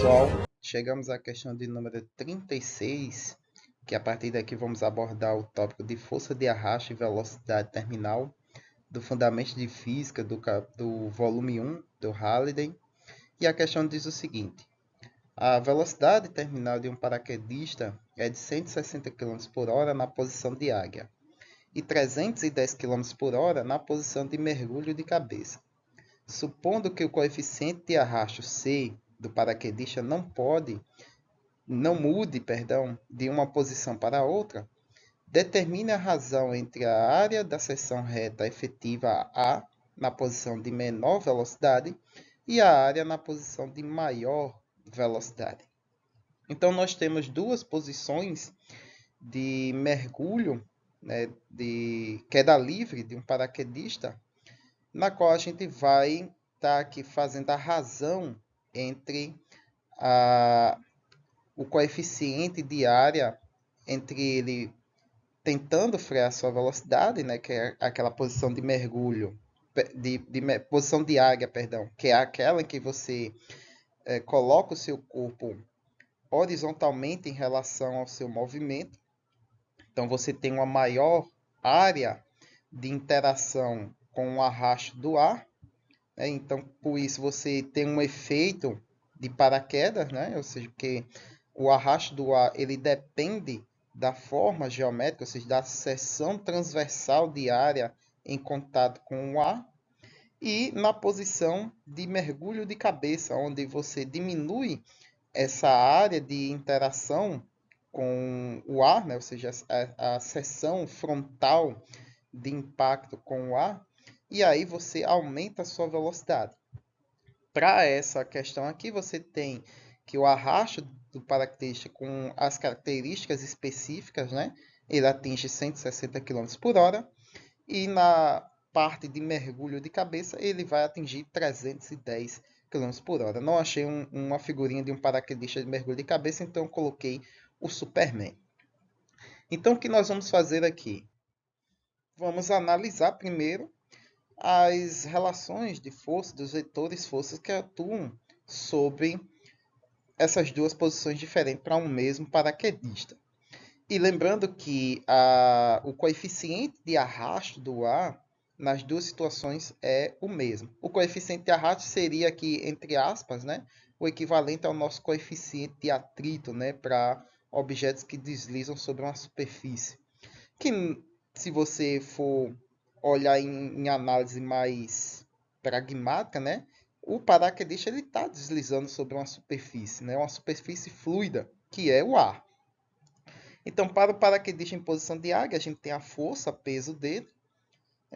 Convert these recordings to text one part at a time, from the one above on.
pessoal, chegamos à questão de número 36, que a partir daqui vamos abordar o tópico de força de arrasto e velocidade terminal do Fundamentos de Física do volume 1 do Halliday. E a questão diz o seguinte: a velocidade terminal de um paraquedista é de 160 km por hora na posição de águia e 310 km por hora na posição de mergulho de cabeça. Supondo que o coeficiente de arrasto C do paraquedista não mude, de uma posição para outra, determine a razão entre a área da seção reta efetiva A na posição de menor velocidade e a área na posição de maior velocidade. Então, nós temos duas posições de mergulho, né, de queda livre de um paraquedista, na qual a gente vai estar aqui fazendo a razão entre o coeficiente de área entre ele tentando frear sua velocidade, né, que é aquela posição de mergulho, posição de águia, perdão, que é aquela em que você coloca o seu corpo horizontalmente em relação ao seu movimento. Então você tem uma maior área de interação com o arrasto do ar, né? Então por isso você tem um efeito de paraquedas, né? Ou seja, que o arrasto do ar ele depende da forma geométrica, ou seja, da seção transversal de área em contato com o ar, e na posição de mergulho de cabeça, onde você diminui essa área de interação com o ar, né? Ou seja, a seção frontal de impacto com o ar, e aí você aumenta a sua velocidade. Para essa questão aqui, você tem que o arrasto do paraquedista com as características específicas, né? Ele atinge 160 km por hora, e na parte de mergulho de cabeça ele vai atingir 310 km por hora. Não achei uma figurinha de um paraquedista de mergulho de cabeça, então eu coloquei o Superman. Então o que nós vamos fazer aqui? Vamos analisar primeiro as relações de força dos vetores forças que atuam sobre essas duas posições diferentes para um mesmo paraquedista. E lembrando que o coeficiente de arrasto do ar nas duas situações é o mesmo. O coeficiente de arrasto seria aqui, entre aspas, né, o equivalente ao nosso coeficiente de atrito, né, para objetos que deslizam sobre uma superfície. Que, se você for olhar em análise mais pragmática, né, o paraquedista está deslizando sobre uma superfície, né, uma superfície fluida, que é o ar. Então, para o paraquedista em posição de águia, a gente tem a força, peso dele,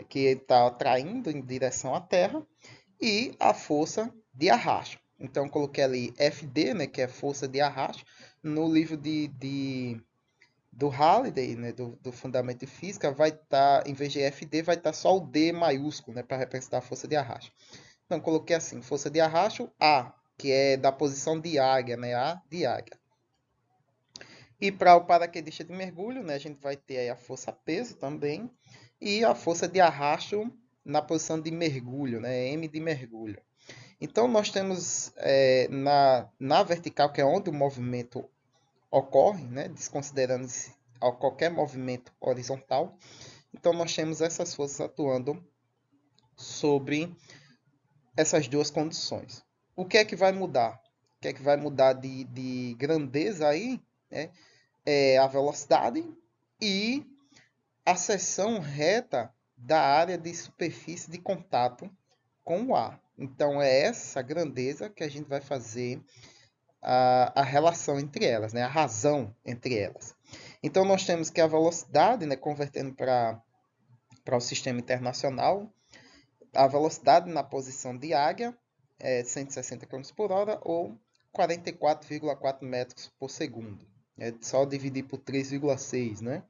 que ele está atraindo em direção à Terra, e a força de arrasto. Então, coloquei ali FD, né, que é força de arrasto. No livro do Halliday, né, do Fundamento de Física, vai estar, em vez de FD, vai estar só o D maiúsculo, né, para representar a força de arrasto. Então, coloquei assim, força de arrasto, A, que é da posição de águia, né, A de águia. E para o paraquedista de mergulho, né, a gente vai ter aí a força peso também e a força de arrasto na posição de mergulho, né, M de mergulho. Então, nós temos na vertical, que é onde o movimento ocorre, né, desconsiderando qualquer movimento horizontal. Então, nós temos essas forças atuando sobre essas duas condições. O que é que vai mudar? O que é que vai mudar de grandeza aí, né? É a velocidade e a seção reta da área de superfície de contato com o ar. Então, é essa grandeza que a gente vai fazer a relação entre elas, né? A razão entre elas. Então, nós temos que a velocidade, né, convertendo para o sistema internacional, a velocidade na posição de águia é 160 km por hora ou 44,4 metros por segundo. É só dividir por 3,6, né?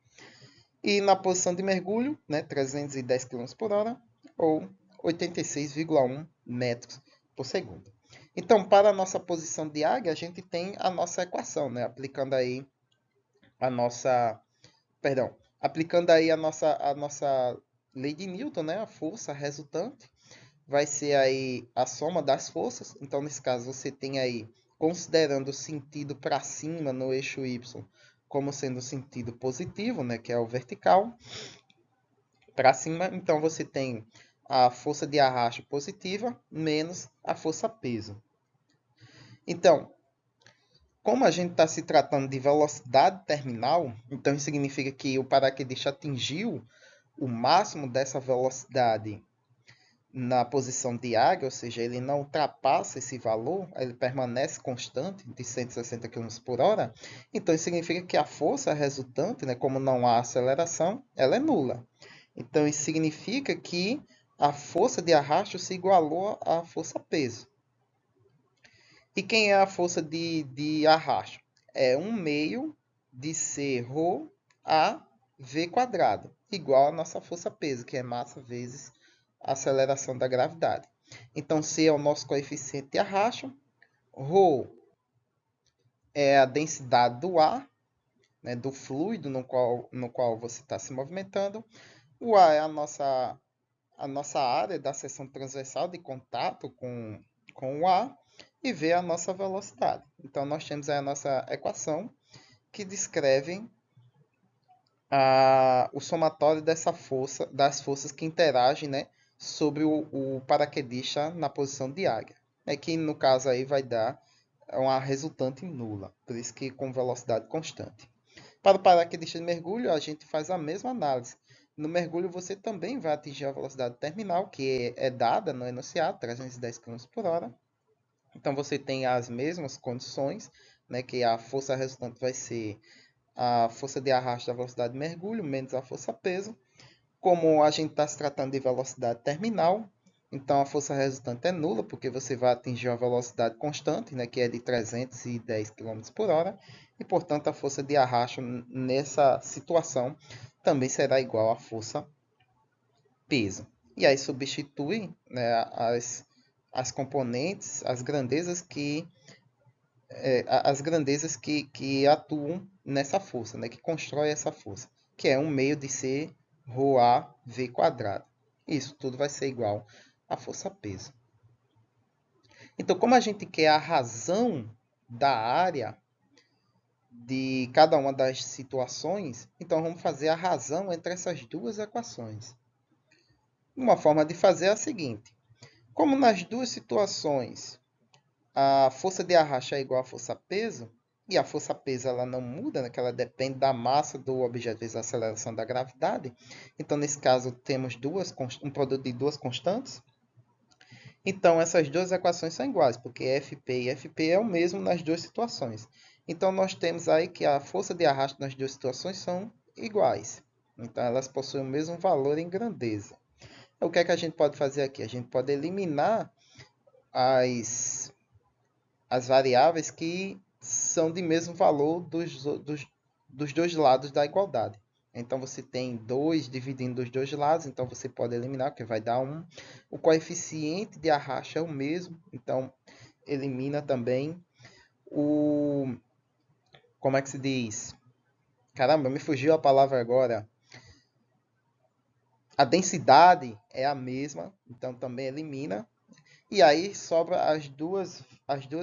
E na posição de mergulho, né, 310 km por hora ou 86,1 metros por segundo. Então, para a nossa posição de águia, a gente tem a nossa equação, né? Aplicando aí a nossa, a nossa lei de Newton, né? A força resultante vai ser aí a soma das forças. Então, nesse caso, você tem aí considerando o sentido para cima no eixo Y como sendo o sentido positivo, né, que é o vertical, para cima, então você tem a força de arrasto positiva menos a força peso. Então, como a gente está se tratando de velocidade terminal, então isso significa que o paraquedista atingiu o máximo dessa velocidade na posição de águia, ou seja, ele não ultrapassa esse valor, ele permanece constante de 160 km por hora, então isso significa que a força resultante, né, como não há aceleração, ela é nula. Então isso significa que a força de arrasto se igualou à força-peso. E quem é a força de arrasto? É 1 meio de C ρ a V quadrado, igual à nossa força-peso, que é massa vezes a aceleração da gravidade. Então, C é o nosso coeficiente de arrasto, ρ é a densidade do ar, né, do fluido no qual você está se movimentando, o A é a nossa área da seção transversal de contato com o ar, e V é a nossa velocidade. Então, nós temos aí a nossa equação que descreve o somatório das forças que interagem, né, sobre o paraquedista na posição de águia. É que no caso aí vai dar uma resultante nula, por isso que com velocidade constante. Para o paraquedista de mergulho, a gente faz a mesma análise. No mergulho, você também vai atingir a velocidade terminal, que é dada no enunciado, 310 km por hora. Então, você tem as mesmas condições, né, que a força resultante vai ser a força de arrasto da velocidade de mergulho menos a força-peso. Como a gente está se tratando de velocidade terminal, então a força resultante é nula, porque você vai atingir uma velocidade constante, né, que é de 310 km por hora, e portanto a força de arrasto nessa situação também será igual à força peso. E aí substitui, né, as componentes, as grandezas que atuam nessa força, né, que constrói essa força, que é 1 meio de C ρA V quadrado. Isso tudo vai ser igual à força-peso. Então, como a gente quer a razão da área de cada uma das situações, então vamos fazer a razão entre essas duas equações. Uma forma de fazer é a seguinte: como nas duas situações a força de arrasto é igual à força-peso, e a força-peso ela não muda, né, que ela depende da massa do objeto vezes a aceleração da gravidade. Então, nesse caso, temos um produto de duas constantes. Então, essas duas equações são iguais, porque FP e FP é o mesmo nas duas situações. Então, nós temos aí que a força de arrasto nas duas situações são iguais. Então, elas possuem o mesmo valor em grandeza. O que é que a gente pode fazer aqui? A gente pode eliminar as variáveis que são de mesmo valor dos dois lados da igualdade. Então, você tem 2 dividindo os dois lados, então você pode eliminar, porque vai dar 1. O coeficiente de arrasto é o mesmo, então elimina também o... Como é que se diz? Caramba, me fugiu a palavra agora. A densidade é a mesma, então também elimina. E aí sobra as duas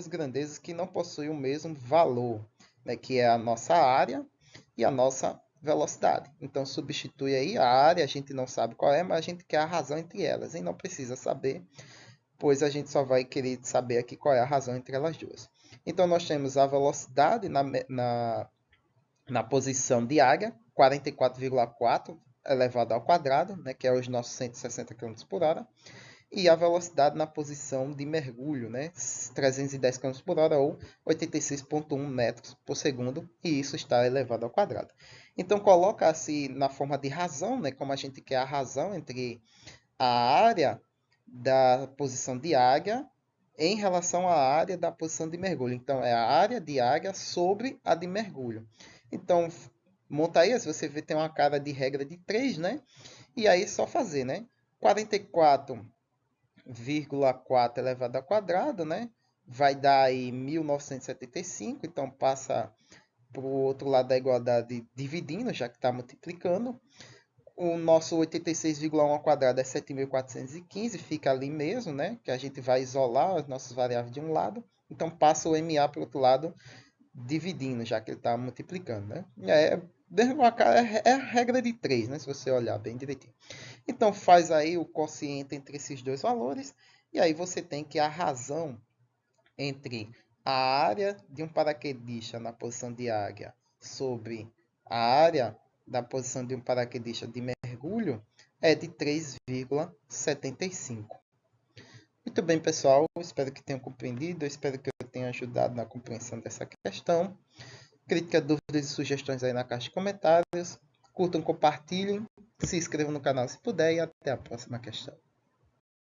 grandezas que não possuem o mesmo valor, né, que é a nossa área e a nossa velocidade. Então substitui aí a área, a gente não sabe qual é, mas a gente quer a razão entre elas. E não precisa saber, pois a gente só vai querer saber aqui qual é a razão entre elas duas. Então nós temos a velocidade na posição de águia, 44,4 elevado ao quadrado, né, que é os nossos 160 km por hora. E a velocidade na posição de mergulho, né? 310 km por hora ou 86,1 metros por segundo, e isso está elevado ao quadrado. Então, coloca-se na forma de razão, né? Como a gente quer a razão entre a área da posição de águia em relação à área da posição de mergulho. Então, é a área de águia sobre a de mergulho. Então, monta aí, se você vê, tem uma cara de regra de 3, né? E aí, só fazer, né? 44,4 elevado ao quadrado, né? Vai dar aí 1975, então passa para o outro lado da igualdade dividindo, já que está multiplicando. O nosso 86,1 ao quadrado é 7.415, fica ali mesmo, né? Que a gente vai isolar as nossas variáveis de um lado. Então, passa o MA para o outro lado, dividindo, já que ele está multiplicando, né? É a regra de 3, né? Se você olhar bem direitinho. Então, faz aí o quociente entre esses dois valores. E aí você tem que a razão entre a área de um paraquedista na posição de águia sobre a área da posição de um paraquedista de mergulho é de 3,75. Muito bem, pessoal. Espero que tenham compreendido. Espero que eu tenha ajudado na compreensão dessa questão. Críticas, dúvidas e sugestões aí na caixa de comentários. Curtam, compartilhem, se inscrevam no canal se puder e até a próxima questão.